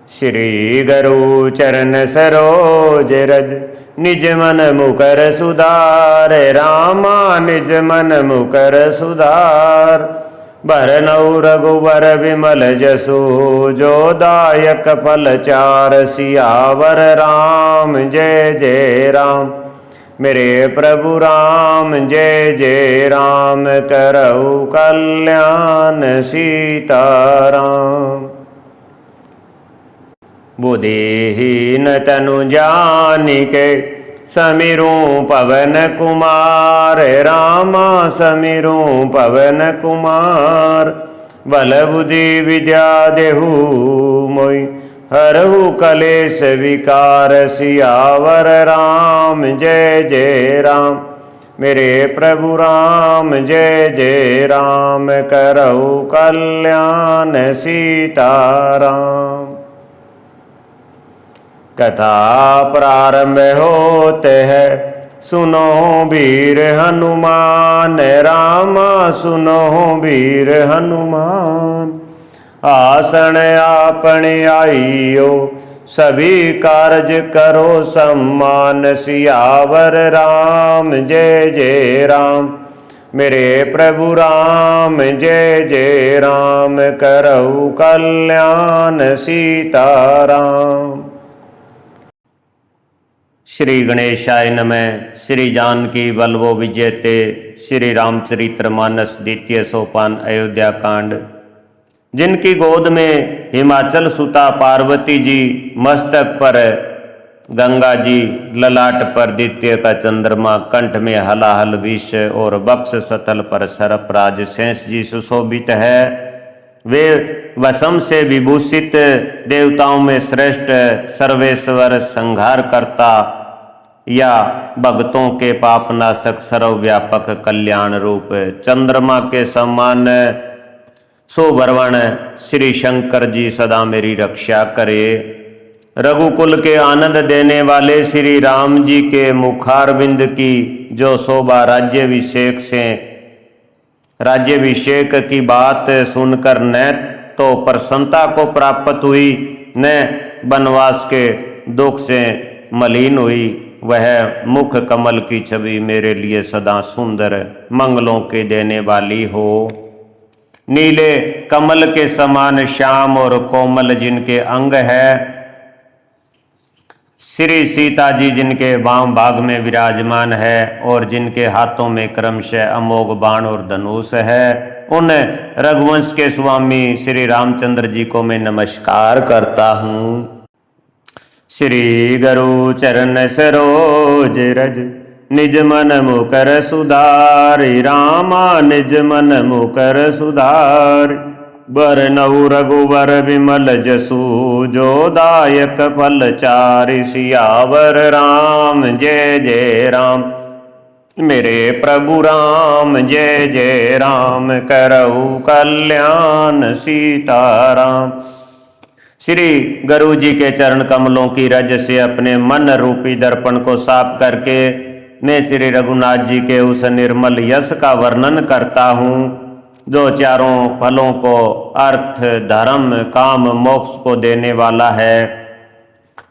श्री गुरु चरण सरोज रज निज मन मुकर सुधार। रामा निज मन मुकर सुधार। बरनउँ रघुबर विमल जसु जो दायक फल चार। सियावर राम जय जय राम मेरे प्रभु राम जय जय राम। करऊ कल्याण सीताराम। बुद्धिहीन तनु जानिके समीरूं पवन कुमार। रामा समीरूं पवन कुमार। बल बुद्धि विद्या देहु मोहि हरहु कलेश विकार। सियावर राम जय जय राम मेरे प्रभु राम जय जय राम। करऊ कल्याण सीताराम। कथा प्रारंभ होते है सुनो वीर हनुमान। रामा सुनो वीर हनुमान। आसन आपन आइयो सभी कारज करो सम्मान। सियावर राम जय जय राम मेरे प्रभु राम जय जय राम। करऊ कल्याण सीताराम। श्री गणेशाय नमः। श्री जानकी वल्लभो विजयते। श्री रामचरितमानस द्वितीय सोपान अयोध्या कांड। जिनकी गोद में हिमाचल सुता पार्वती जी, मस्तक पर गंगा जी, ललाट पर द्वितीय का चंद्रमा, कंठ में हलाहल विष और वक्ष सतल पर सर्पराज शेष जी सुशोभित है। वे वसम से विभूषित देवताओं में श्रेष्ठ सर्वेश्वर संहार करता या भक्तों के पापनाशक सर्वव्यापक कल्याण रूप चंद्रमा के समान सुभरवण श्री शंकर जी सदा मेरी रक्षा करे। रघुकुल के आनंद देने वाले श्री राम जी के मुखारविंद की जो शोभा राज्यभिषेक की बात सुनकर न तो प्रसन्नता को प्राप्त हुई, न वनवास के दुख से मलिन हुई। वह मुख कमल की छवि मेरे लिए सदा सुंदर मंगलों के देने वाली हो। नीले कमल के समान श्याम और कोमल जिनके अंग है। श्री सीता जी जिनके वाम भाग में विराजमान है और जिनके हाथों में क्रमशः अमोघ बाण और धनुष है। उन रघुवंश के स्वामी श्री रामचंद्र जी को मैं नमस्कार करता हूँ। श्री गुरु चरण सरोज रज निज मन मुकर सुधार। रामा निज मन मुकर सुधार। बरनउँ रघुबर विमल जसु जो दायक फल चारि। सियावर राम जय जय राम मेरे प्रभु राम जय जय राम। करऊ कल्याण सीताराम। श्री गुरु जी के चरण कमलों की रज से अपने मन रूपी दर्पण को साफ करके मैं श्री रघुनाथ जी के उस निर्मल यश का वर्णन करता हूँ जो चारों फलों को अर्थ, धर्म, काम, मोक्ष को देने वाला है।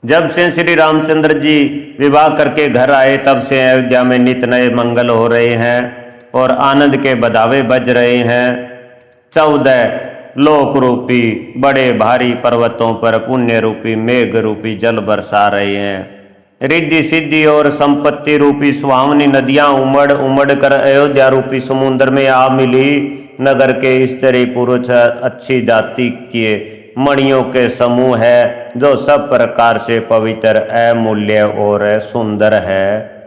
जब से श्री रामचंद्र जी विवाह करके घर आए तब से अयोध्या में नित नए मंगल हो रहे हैं और आनंद के बधावे बज रहे हैं। 14 लोक रूपी बड़े भारी पर्वतों पर पुण्य रूपी मेघ रूपी जल बरसा रहे हैं। रिद्धि सिद्धि और संपत्ति रूपी सुहावनी नदियां उमड़ उमड़ कर अयोध्या रूपी समुद्र में आ मिली। नगर के स्त्री पुरुष अच्छी जाति के मणियों के समूह है जो सब प्रकार से पवित्र, अमूल्य और सुंदर है।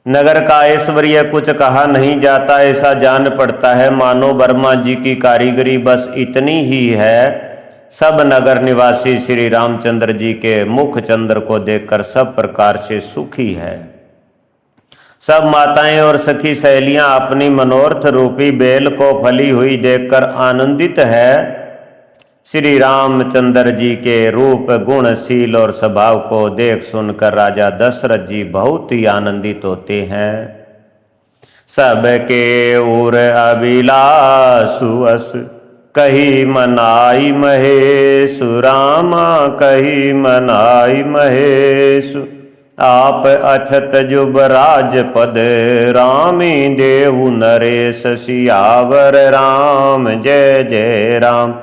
नगर का ऐश्वर्य कुछ कहा नहीं जाता, ऐसा जान पड़ता है मानो वर्मा जी की कारीगरी बस इतनी ही है। सब नगर निवासी श्री रामचंद्र जी के मुख चंद्र को देखकर सब प्रकार से सुखी है। सब माताएं और सखी सहेलियां अपनी मनोरथ रूपी बेल को फली हुई देखकर आनंदित है। श्री रामचंद्र जी के रूप, गुण, शील और स्वभाव को देख सुनकर राजा दशरथ जी बहुत ही आनंदित होते हैं। सबके उर अभिलाषु अस कही मनाई महेशु रामा कही मनाई महेशु। आप अछत जुबराज पद रामी देहु नरेश सियावर राम जय जय राम।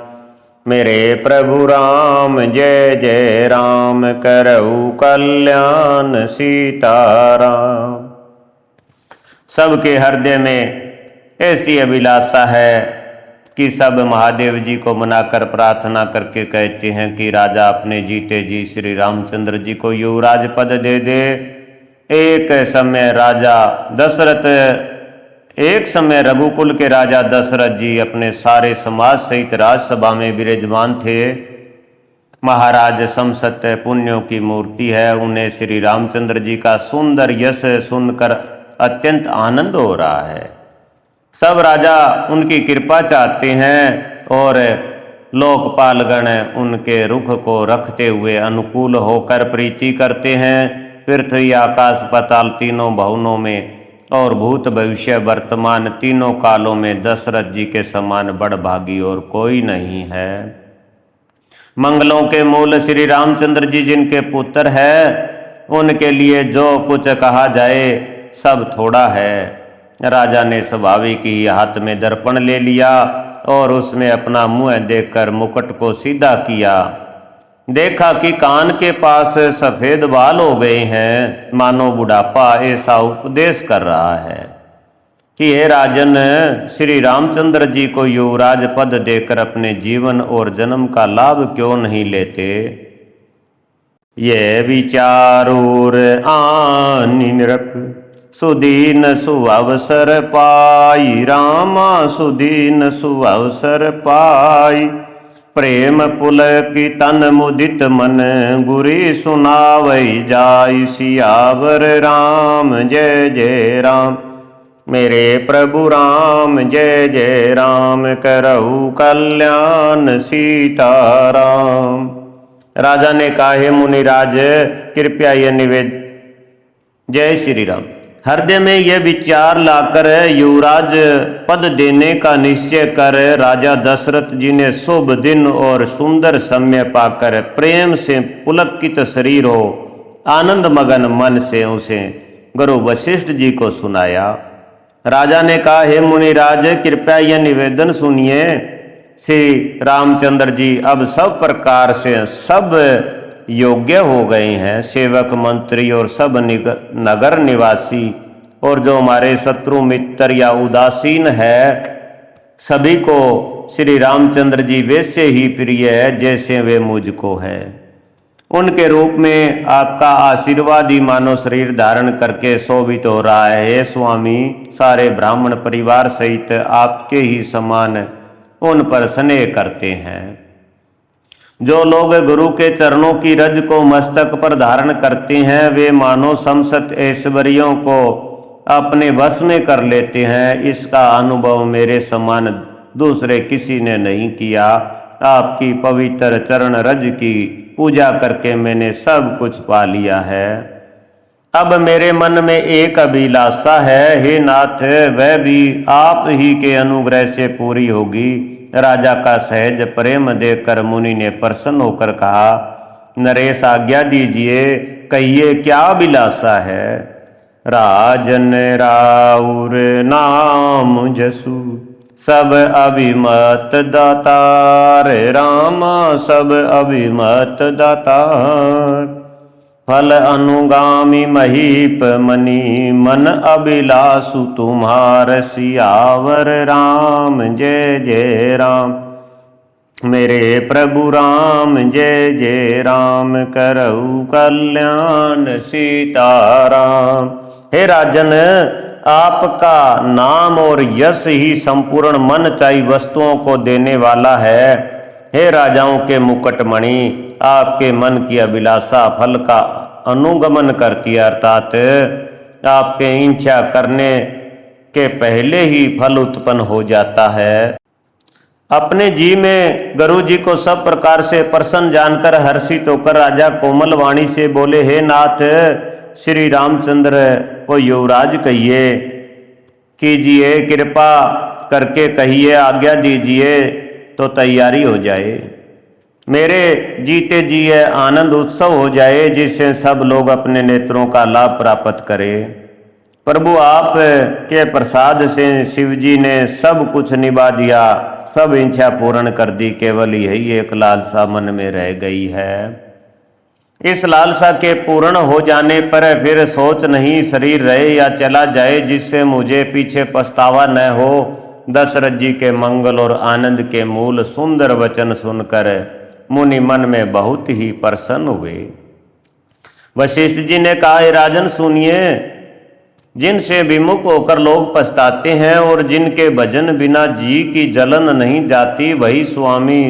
मेरे प्रभु राम जय जय राम करऊ कल्याण सीताराम। सबके हृदय में ऐसी अभिलाषा है कि सब महादेव जी को मनाकर प्रार्थना करके कहते हैं कि राजा अपने जीते जी श्री रामचंद्र जी को युवराज पद दे दे। एक समय रघुकुल के राजा दशरथ जी अपने सारे समाज सहित राजसभा में विराजमान थे। महाराज समसत्य पुण्यों की मूर्ति है, उन्हें श्री रामचंद्र जी का सुंदर यश सुनकर अत्यंत आनंद हो रहा है। सब राजा उनकी कृपा चाहते हैं और लोकपालगण उनके रुख को रखते हुए अनुकूल होकर प्रीति करते हैं। पृथ्वी आकाश पाताल तीनों भवनों में और भूत भविष्य वर्तमान तीनों कालों में दशरथ जी के समान बड़भागी और कोई नहीं है। मंगलों के मूल श्री रामचंद्र जी जिनके पुत्र है, उनके लिए जो कुछ कहा जाए सब थोड़ा है। राजा ने स्वाभाविक ही हाथ में दर्पण ले लिया और उसमें अपना मुंह देखकर मुकुट को सीधा किया। देखा कि कान के पास सफेद बाल हो गए हैं, मानो बुढ़ापा ऐसा उपदेश कर रहा है कि हे राजन, श्री रामचंद्र जी को युवराज पद देकर अपने जीवन और जन्म का लाभ क्यों नहीं लेते। ये विचारूर आनि नृप सुदीन सुअवसर पाई रामा सुदीन सुअवसर पाई। प्रेम पुलकी तन मुदित मन गुरी सुनावई जाई सियावर राम जय जय राम। मेरे प्रभु राम जय जय राम करऊ कल्याण सीताराम। राजा ने कहा, हे मुनिराज कृपया यह निवेद। जय श्री राम। हृदय में यह विचार लाकर युवराज पद देने का निश्चय कर राजा दशरथ जी ने शुभ दिन और सुंदर समय पाकर प्रेम से पुलकित शरीर हो आनंद मगन मन से उसे गुरु वशिष्ठ जी को सुनाया। राजा ने कहा, हे मुनिराज कृपया यह निवेदन सुनिए। श्री रामचंद्र जी अब सब प्रकार से सब योग्य हो गए हैं। सेवक मंत्री और सब नगर निवासी और जो हमारे शत्रु मित्र या उदासीन है, सभी को श्री रामचंद्र जी वैसे ही प्रिय है जैसे वे मुझको है। उनके रूप में आपका आशीर्वाद ही मानो शरीर धारण करके शोभित हो रहा है। हे स्वामी, सारे ब्राह्मण परिवार सहित आपके ही समान उन पर स्नेह करते हैं। जो लोग गुरु के चरणों की रज को मस्तक पर धारण करते हैं, वे मानो समस्त ऐश्वर्यों को अपने वश में कर लेते हैं। इसका अनुभव मेरे समान दूसरे किसी ने नहीं किया। आपकी पवित्र चरण रज की पूजा करके मैंने सब कुछ पा लिया है। अब मेरे मन में एक अभिलाषा है, हे नाथ, वह भी आप ही के अनुग्रह से पूरी होगी। राजा का सहज प्रेम देखकर मुनि ने प्रसन्न होकर कहा, नरेश आज्ञा दीजिए, कहिए क्या अभिलाषा है। राजन राउर नाम जसु सब अभिमत दातार रामा सब अभिमत दातार। फल अनुगामी महीप मनी मन अभिलाषु तुम्हार सियावर राम जय जय राम। मेरे प्रभु राम जय जय राम करऊ कल्याण सीताराम। हे राजन, आपका नाम और यश ही संपूर्ण मन चाही वस्तुओं को देने वाला है। हे राजाओं के मुकुटमणि, आपके मन की अभिलाषा फल का अनुगमन करती है, अर्थात आपके इच्छा करने के पहले ही फल उत्पन्न हो जाता है। अपने जी में गुरु जी को सब प्रकार से प्रसन्न जानकर हर्षित होकर राजा कोमल वाणी से बोले, हे नाथ, श्री रामचंद्र को युवराज कीजिए, कृपा करके कहिए, आज्ञा दीजिए। तो तैयारी हो जाए। मेरे जीते जी यह आनंद उत्सव हो जाए जिससे सब लोग अपने नेत्रों का लाभ प्राप्त करें। प्रभु आप के प्रसाद से शिव जी ने सब कुछ निभा दिया, सब इच्छा पूर्ण कर दी, केवल यही एक लालसा मन में रह गई है। इस लालसा के पूर्ण हो जाने पर फिर सोच नहीं शरीर रहे या चला जाए, जिससे मुझे पीछे पछतावा न हो। दशरथ जी के मंगल और आनंद के मूल सुंदर वचन सुनकर मुनि मन में बहुत ही प्रसन्न हुए। वशिष्ठ जी ने कहा, हे राजन सुनिए, जिनसे विमुख होकर लोग पछताते हैं और जिनके भजन बिना जी की जलन नहीं जाती, वही स्वामी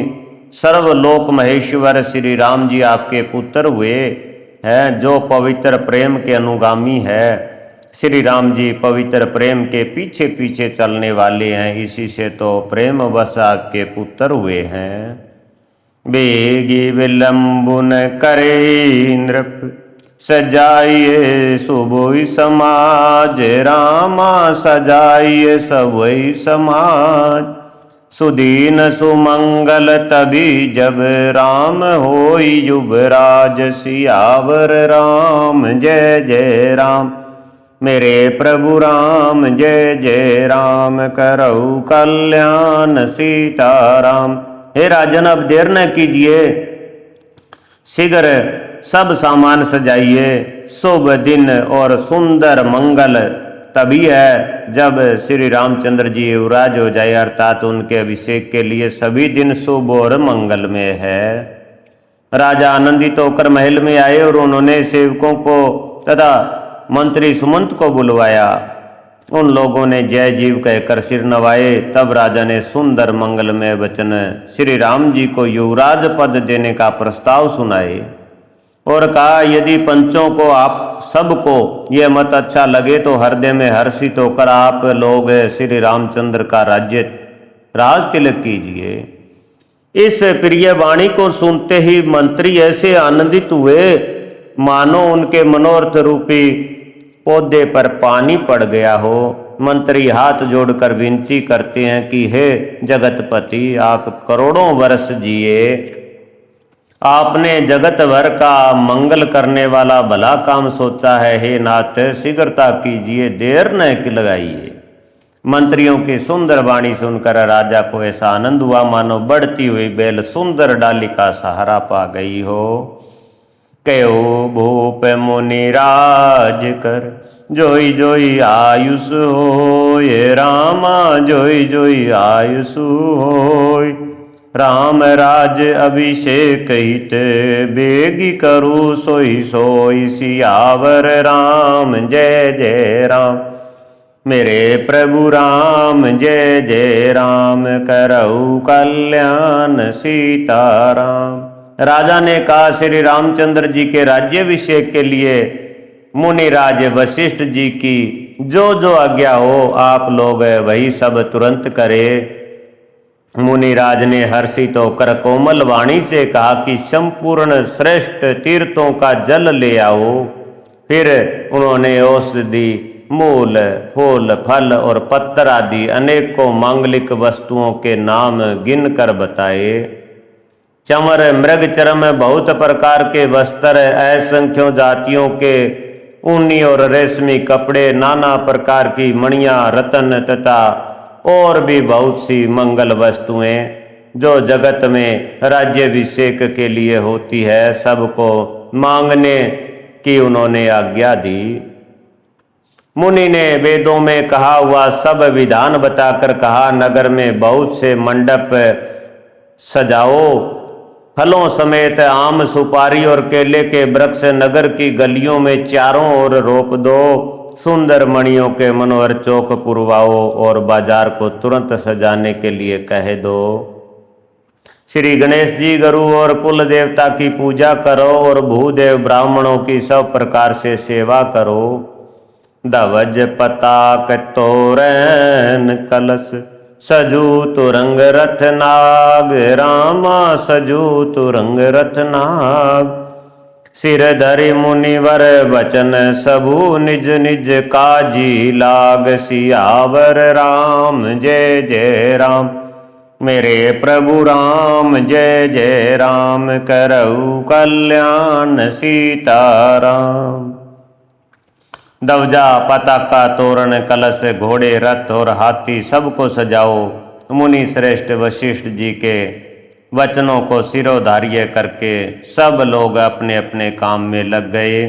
सर्वलोक महेश्वर श्री राम जी आपके पुत्र हुए हैं, जो पवित्र प्रेम के अनुगामी है। श्री राम जी पवित्र प्रेम के पीछे पीछे चलने वाले हैं, इसी से तो प्रेम वश आपके पुत्र हुए हैं। बेगी विलंबुन करे नृप, सजाइए सुबोई समाज, रामा सजाइए सबोई समाज। सुदीन सुमंगल तभी जब राम होई युवराज, सियावर राम जय जय राम, मेरे प्रभु राम जय जय राम, करऊ कल्याण सीताराम। हे राजन, अब देर न कीजिए, शीघ्र सब सामान सजाइए। शुभ दिन और सुंदर मंगल तभी है जब श्री रामचंद्र जी युवराज हो जाए, अर्थात उनके अभिषेक के लिए सभी दिन शुभ और मंगलमय है। राजा आनंदित होकर महल में आए और उन्होंने सेवकों को तथा मंत्री सुमंत को बुलवाया। उन लोगों ने जय जीव कहकर सिर नवाए। तब राजा ने सुंदर मंगलमय वचन श्री राम जी को युवराज पद देने का प्रस्ताव सुनाए और कहा, यदि पंचों को आप सबको यह मत अच्छा लगे तो हृदय में हर्षित होकर आप लोग श्री रामचंद्र का राज तिलक कीजिए। इस प्रिय वाणी को सुनते ही मंत्री ऐसे आनंदित हुए मानो उनके मनोरथ रूपी पौधे पर पानी पड़ गया हो। मंत्री हाथ जोड़कर विनती करते हैं कि हे जगतपति, आप करोड़ों वर्ष जिए, आपने जगत भर का मंगल करने वाला भला काम सोचा है। हे नाथ, शीघ्रता कीजिए, देर न लगाइए। मंत्रियों की सुंदर वाणी सुनकर राजा को ऐसा आनंद हुआ मानो बढ़ती हुई बेल सुंदर डाली का सहारा पा गई हो। कहो भूप मुनिराज कर, जोई जोई आयुष होय, रामा जोई जोई आयुष होय। राम राज अभिषेक हित, बेगी करू सोई सोई, सियावर राम जय जय राम, मेरे प्रभु राम जय जय राम, करऊ कल्याण सीताराम। राजा ने कहा, श्री रामचंद्र जी के राज्याभिषेक के लिए मुनिराज वशिष्ठ जी की जो जो आज्ञा हो आप लोग वही सब तुरंत करे। मुनिराज ने हर्षित होकर कोमल वाणी से कहा कि संपूर्ण श्रेष्ठ तीर्थों का जल ले आओ। फिर उन्होंने औषधि, मूल, फूल, फल और पत्तर आदि अनेकों मांगलिक वस्तुओं के नाम गिनकर बताए। चमर, मृग चरम, बहुत प्रकार के वस्त्र, असंख्यों जातियों के ऊनी और रेशमी कपड़े, नाना प्रकार की मणियां, रत्न तथा और भी बहुत सी मंगल वस्तुएं जो जगत में राज्याभिषेक के लिए होती है, सबको मांगने की उन्होंने आज्ञा दी। मुनि ने वेदों में कहा हुआ सब विधान बताकर कहा, नगर में बहुत से मंडप सजाओ, फलों समेत आम, सुपारी और केले के वृक्ष नगर की गलियों में चारों ओर रोप दो। सुंदर मणियों के मनोहर चौक पुरवाओ और बाजार को तुरंत सजाने के लिए कह दो। श्री गणेश जी, गुरु और कुल देवता की पूजा करो और भूदेव ब्राह्मणों की सब प्रकार से सेवा करो। धवज पताक तोरण कलश, सजू तुरंग रथ नाग, रामा सजू तुरंग रथ नाग। सिर धरि मुनिवर वचन सबू, निज निज काजी लाग, सियावर राम जय जय राम, मेरे प्रभु राम जय जय राम करऊ कल्याण सीताराम। ध्वजा पताका तोरण कलश घोड़े रथ और हाथी सबको सजाओ। मुनि श्रेष्ठ वशिष्ठ जी के वचनों को सिरोधार्य करके सब लोग अपने अपने काम में लग गए।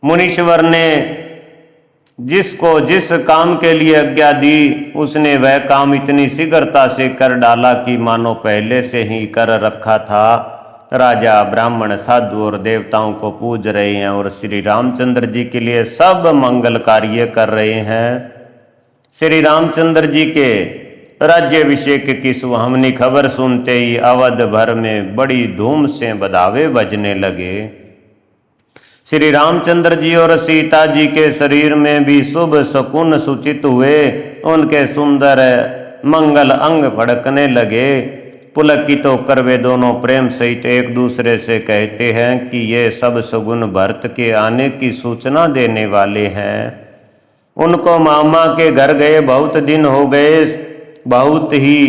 मुनीश्वर ने जिसको जिस काम के लिए आज्ञा दी उसने वह काम इतनी शीघ्रता से कर डाला कि मानो पहले से ही कर रखा था। राजा ब्राह्मण साधु और देवताओं को पूज रहे हैं और श्री रामचंद्र जी के लिए सब मंगल कार्य कर रहे हैं। श्री रामचंद्र जी के राज्याभिषेक की सुहावनी खबर सुनते ही अवध भर में बड़ी धूम से बधावे बजने लगे। श्री रामचंद्र जी और सीता जी के शरीर में भी शुभ शकुन सूचित हुए। उनके सुंदर मंगल अंग फड़कने लगे। पुलकित होकर वे दोनों प्रेम सहित एक दूसरे से कहते हैं कि ये सब सगुन भरत के आने की सूचना देने वाले हैं। उनको मामा के घर गए बहुत दिन हो गए, बहुत ही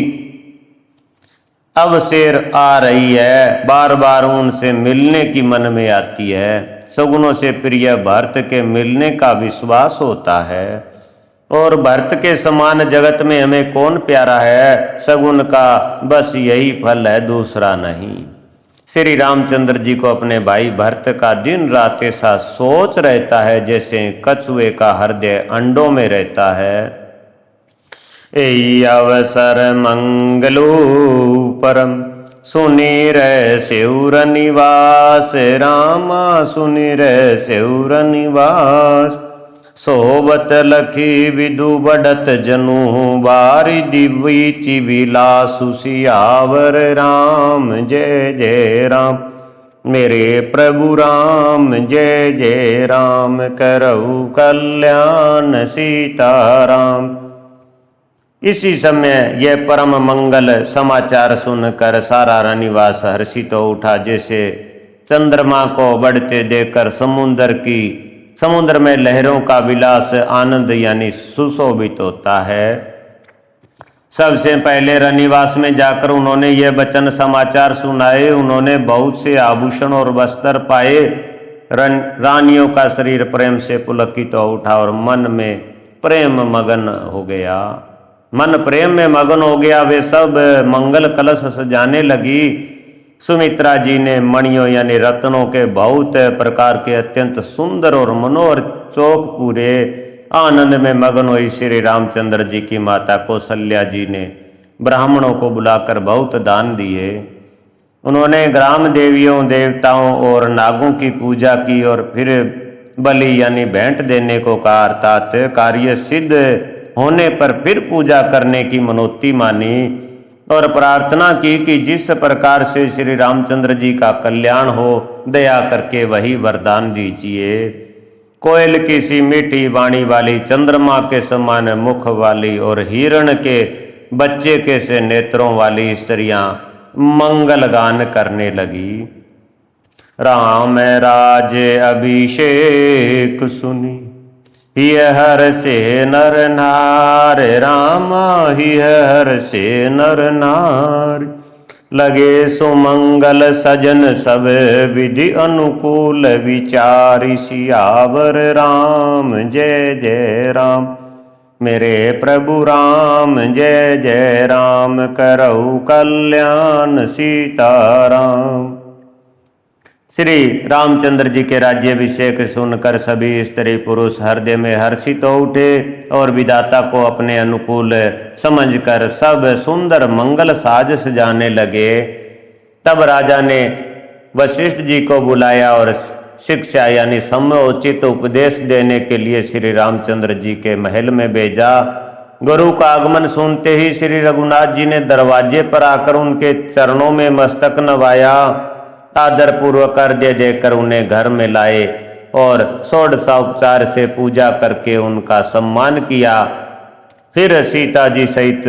अवसर आ रही है, बार बार उनसे मिलने की मन में आती है। सगुनों से प्रिय भरत के मिलने का विश्वास होता है और भरत के समान जगत में हमें कौन प्यारा है। सगुन का बस यही फल है, दूसरा नहीं। श्री रामचंद्र जी को अपने भाई भरत का दिन रात ऐसा सोच रहता है जैसे कछुए का हृदय अंडों में रहता है। एई अवसर मंगलो परम सुनीर सेउर निवास, रामा सुनीर सेउर निवास। सोबत लखी विदु बढ़त जनु, बारी दिव्य विलासु सियावर राम जय जय राम। मेरे प्रभु राम जय जय राम करऊ कल्याण सीताराम। इसी समय यह परम मंगल समाचार सुनकर सारा रनिवास हर्षित हो उठा, जैसे चंद्रमा को बढ़ते देखकर समुद्र में लहरों का विलास आनंद यानी सुशोभित होता है। सबसे पहले रनिवास में जाकर उन्होंने ये वचन समाचार सुनाए। उन्होंने बहुत से आभूषण और वस्त्र पाए। रानियों का शरीर प्रेम से पुलकित हो उठा और मन प्रेम में मगन हो गया। वे सब मंगल कलश सजाने लगी। सुमित्रा जी ने मणियों यानी रत्नों के बहुत प्रकार के अत्यंत सुंदर और मनोहर चौक पूरे आनंद में मगन हुई। श्री रामचंद्र जी की माता कौशल्या जी ने ब्राह्मणों को बुलाकर बहुत दान दिए। उन्होंने ग्राम देवियों देवताओं और नागों की पूजा की और फिर बलि यानी भेंट देने को कहा, अर्थात कार्य सिद्ध होने पर फिर पूजा करने की मनोती मानी और प्रार्थना की कि जिस प्रकार से श्री रामचंद्र जी का कल्याण हो, दया करके वही वरदान दीजिए। कोयल की सी मीठी वाणी वाली, चंद्रमा के समान मुख वाली और हिरण के बच्चे के से नेत्रों वाली स्त्रियां मंगल गान करने लगी। राम राज अभिषेक सुनी हर से नर नार, राम हर से नर नार। लगे सुमंगल सजन सब विधि अनुकूल विचारि, सियावर राम जय जय राम। मेरे प्रभु राम जय जय राम करऊ कल्याण सीताराम। श्री रामचंद्र जी के राज्याभिषेक सुनकर सभी स्त्री पुरुष हृदय में हर्षित हो उठे और विधाता को अपने अनुकूल समझकर सब सुंदर मंगल साज सजाने लगे। तब राजा ने वशिष्ठ जी को बुलाया और शिक्षा यानी समयोचित उपदेश देने के लिए श्री रामचंद्र जी के महल में भेजा। गुरु का आगमन सुनते ही श्री रघुनाथ जी ने दरवाजे पर आकर उनके चरणों में मस्तक नवाया, आदर पूर्वक अर्घ्य देकर उन्हें घर में लाए और षोडशोपचार से पूजा करके उनका सम्मान किया। फिर सीता जी सहित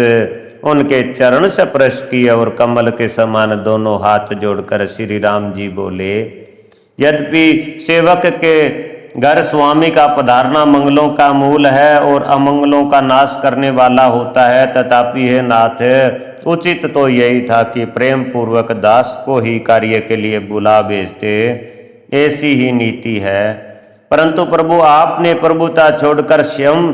उनके चरण स्पर्श किए और कमल के समान दोनों हाथ जोड़कर श्री राम जी बोले, यद्यपि सेवक के घर स्वामी का पधारना मंगलों का मूल है और अमंगलों का नाश करने वाला होता है। तथापि हे नाथ, उचित तो यही था कि प्रेम पूर्वक दास को ही कार्य के लिए बुला भेजते, ऐसी ही नीति है। परंतु प्रभु, आपने प्रभुता छोड़कर स्वयं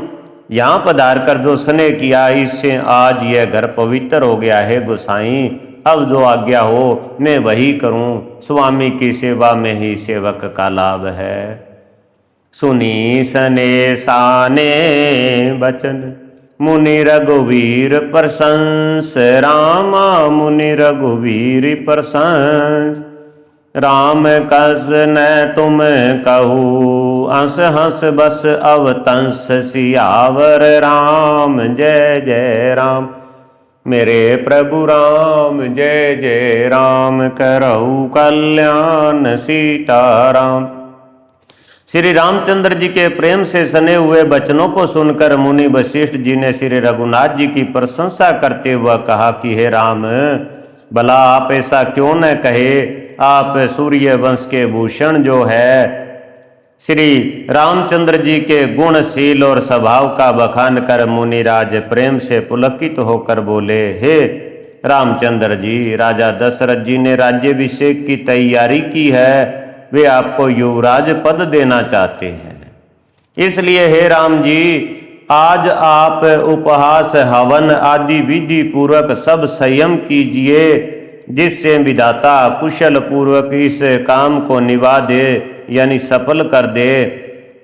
यहाँ पधार कर जो स्नेह किया, इससे आज यह घर पवित्र हो गया है। गोसाई, अब जो आज्ञा हो मैं वही करूं। स्वामी की सेवा में ही सेवक का लाभ है। सुनी सने साने बचन मुनि रघुवीर प्रशंस, रामा मुनि रघुवीर प्रशंस। राम कस न तुम कहू, अंस हंस बस अवतंस, सियावर राम जय जय राम। मेरे प्रभु राम जय जय राम, करहु कल्याण सीताराम। श्री रामचंद्र जी के प्रेम से सने हुए वचनों को सुनकर मुनि वशिष्ठ जी ने श्री रघुनाथ जी की प्रशंसा करते हुए कहा कि हे राम, भला आप ऐसा क्यों न कहे। आप सूर्य वंश के भूषण जो है श्री रामचंद्र जी के गुणशील और स्वभाव का बखान कर मुनिराज प्रेम से पुलकित होकर बोले, हे रामचंद्र जी, राजा दशरथ जी ने राज्याभिषेक की तैयारी की है। वे आपको युवराज पद देना चाहते हैं। इसलिए हे राम जी, आज आप उपहास हवन आदि विधि पूर्वक सब संयम कीजिए, जिससे विधाता कुशल पूर्वक इस काम को निभा दे, यानी सफल कर दे।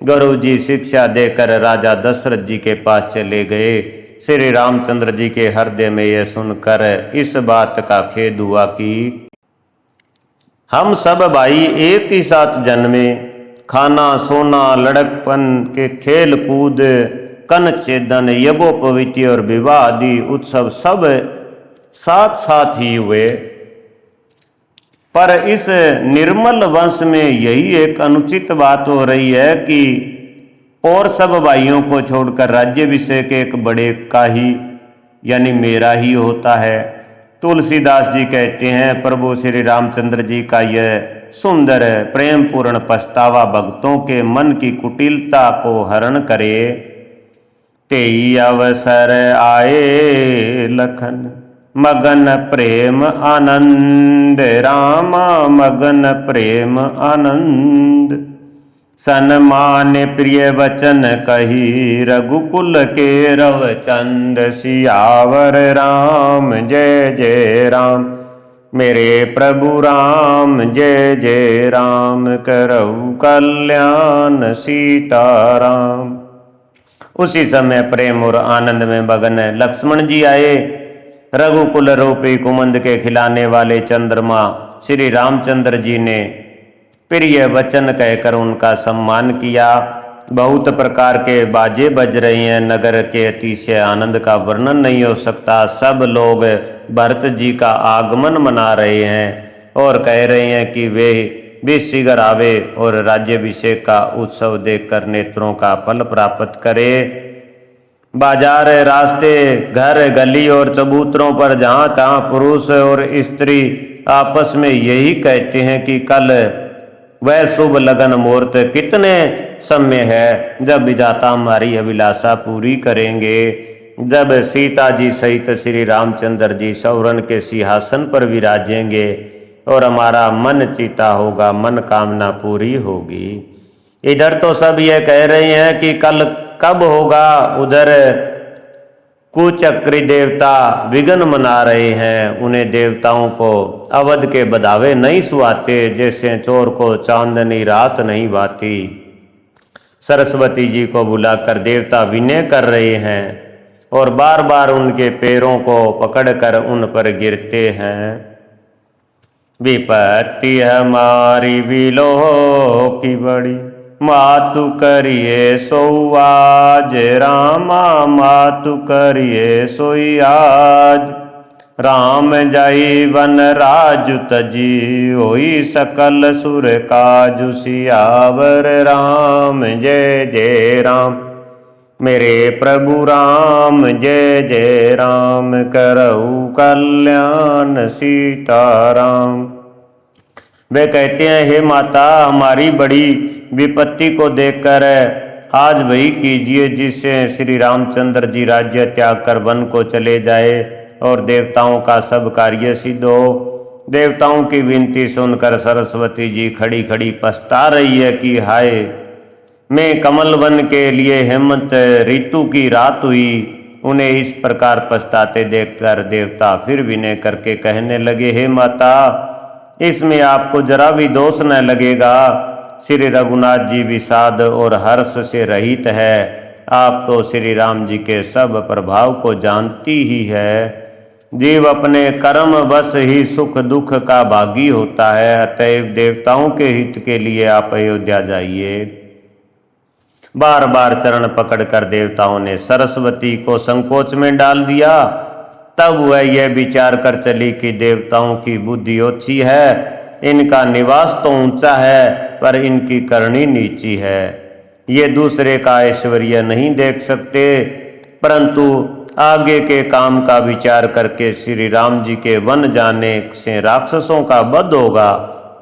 गुरु जी शिक्षा देकर राजा दशरथ जी के पास चले गए। श्री रामचंद्र जी के हृदय में यह सुनकर इस बात का खेद हुआ कि हम सब भाई एक ही साथ जन्मे, खाना सोना लड़कपन के खेल कूद कन छेदन यज्ञोपवीति और विवाह आदि उत्सव सब साथ साथ ही हुए। पर इस निर्मल वंश में यही एक अनुचित बात हो रही है कि और सब भाइयों को छोड़कर राज्याभिषेक एक बड़े का ही यानी मेरा ही होता है। तुलसीदास जी कहते हैं, प्रभु श्री रामचंद्र जी का यह सुंदर प्रेम पूर्ण पछतावा भक्तों के मन की कुटिलता को हरण करे। तेई अवसर आए लखन मगन प्रेम आनंद, रामा मगन प्रेम आनंद। सन्मान प्रिय वचन कही, रघुकुल के रवचंद, सियावर राम जय जय राम। मेरे प्रभु राम जय जय राम, करहु कल्याण सीताराम। उसी समय प्रेम और आनंद में मगन लक्ष्मण जी आए। रघुकुल रूपी कुमंद के खिलाने वाले चंद्रमा श्री रामचंद्र जी ने प्रिय वचन कहकर उनका सम्मान किया। बहुत प्रकार के बाजे बज रहे हैं। नगर के अतिशय आनंद का वर्णन नहीं हो सकता। सब लोग भरत जी का आगमन मना रहे हैं और कह रहे हैं कि वे भी शीघ्र आवे और राज्याभिषेक का उत्सव देखकर नेत्रों का फल प्राप्त करे। बाजार, रास्ते, घर, गली और चबूतरों पर जहाँ तहाँ पुरुष और स्त्री आपस में यही कहते हैं कि कल वह शुभ लगन मुहूर्त कितने समय है जब विधाता हमारी अभिलाषा पूरी करेंगे, जब सीता जी सहित श्री रामचंद्र जी सौरन के सिंहासन पर विराजेंगे और हमारा मन चिता होगा, मन कामना पूरी होगी। इधर तो सब ये कह रहे हैं कि कल कब होगा, उधर कुचक्री देवता विघ्न मना रहे हैं। उन्हें देवताओं को अवध के बधावे नहीं सुहाते, जैसे चोर को चांदनी रात नहीं भाती। सरस्वती जी को बुलाकर देवता विनय कर रहे हैं और बार बार उनके पैरों को पकड़कर उन पर गिरते हैं। विपत्ति हमारी बिलो की बड़ी, मातु करिए सो आज, रामा मातु करिए सोई आज। राम जाई वन राजु तजी, होई सकल सुर काजु, सियावर राम जय जय राम। मेरे प्रभु राम जय जय राम, करहु कल्याण सीताराम। वे कहते हैं, हे माता, हमारी बड़ी विपत्ति को देखकर आज वही कीजिए जिससे श्री रामचंद्र जी राज्य त्याग कर वन को चले जाए और देवताओं का सब कार्य सिद्ध हो। देवताओं की विनती सुनकर सरस्वती जी खड़ी खड़ी पछता रही है कि हाय, मैं कमल वन के लिए हेमंत ऋतु की रात हुई। उन्हें इस प्रकार पछताते देखकर देवता फिर विनय करके कहने लगे, हे माता, इसमें आपको जरा भी दोष न लगेगा। श्री रघुनाथ जी विषाद और हर्ष से रहित है। आप तो श्री राम जी के सब प्रभाव को जानती ही है। जीव अपने कर्म बस ही सुख दुख का भागी होता है। अतएव देवताओं के हित के लिए आप अयोध्या जाइए। बार बार चरण पकड़कर देवताओं ने सरस्वती को संकोच में डाल दिया। तब वह यह विचार कर चली कि देवताओं की बुद्धि ओछी है, इनका निवास तो ऊंचा है पर इनकी करनी नीची है। ये दूसरे का ऐश्वर्य नहीं देख सकते, परंतु आगे के काम का विचार करके श्री राम जी के वन जाने से राक्षसों का वध होगा,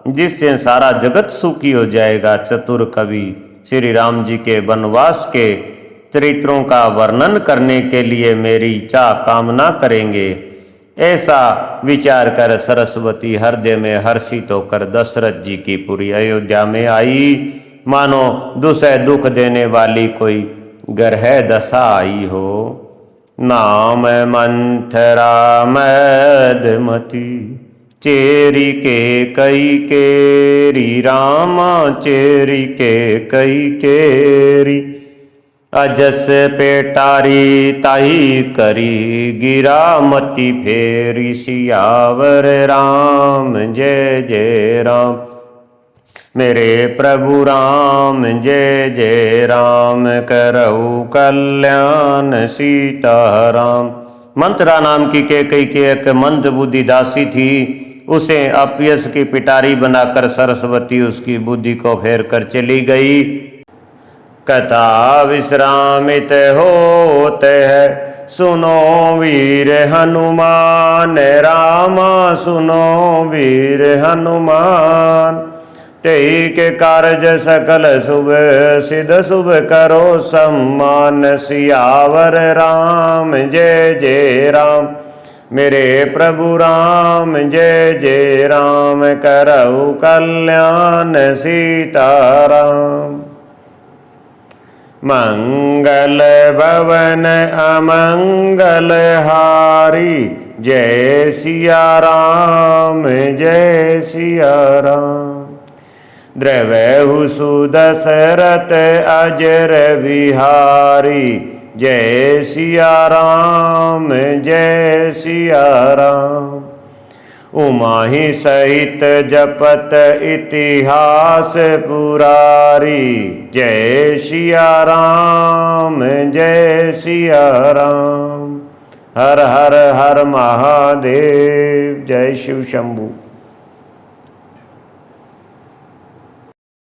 जिससे सारा जगत सुखी हो जाएगा। चतुर कवि श्री राम जी के वनवास के चरित्रों का वर्णन करने के लिए मेरी चाह कामना करेंगे। ऐसा विचार कर सरस्वती हृदय में हर्षित होकर दशरथ जी की पूरी अयोध्या में आई, मानो दुसह दुख देने वाली कोई ग्रह दशा आई हो। नाम मंथरा मदमती चेरी के कई केरी, रामा चेरी के कई केरी, अजस पेटारी ताई करी, गिरा मती फेरी, सियावर राम जय जय राम। मेरे प्रभु राम जय जय राम, करऊ कल्याण सीताराम। मंत्रा नाम की कैकेयी की एक मंद बुद्धि दासी थी। उसे अपयश की पिटारी बनाकर सरस्वती उसकी बुद्धि को फेर कर चली गई। कथा विश्रामित होते है, सुनो वीर हनुमान, रामा सुनो वीर हनुमान। तेई के कार्य सकल शुभ सिद्ध, शुभ करो सम्मान, सियावर राम जय जय राम। मेरे प्रभु राम जय जय राम, करऊ कल्याण सीताराम। मंगल भवन अमंगल हारी, जय सिया राम जय सिया राम। द्रवहु सुदशरथ अजर बिहारी, जय सिया राम जय सिया राम। उमाहि सहित जपत इतिहास पुरारी, जय सिया राम जय सिया राम। हर हर हर महादेव। जय शिव शंभु।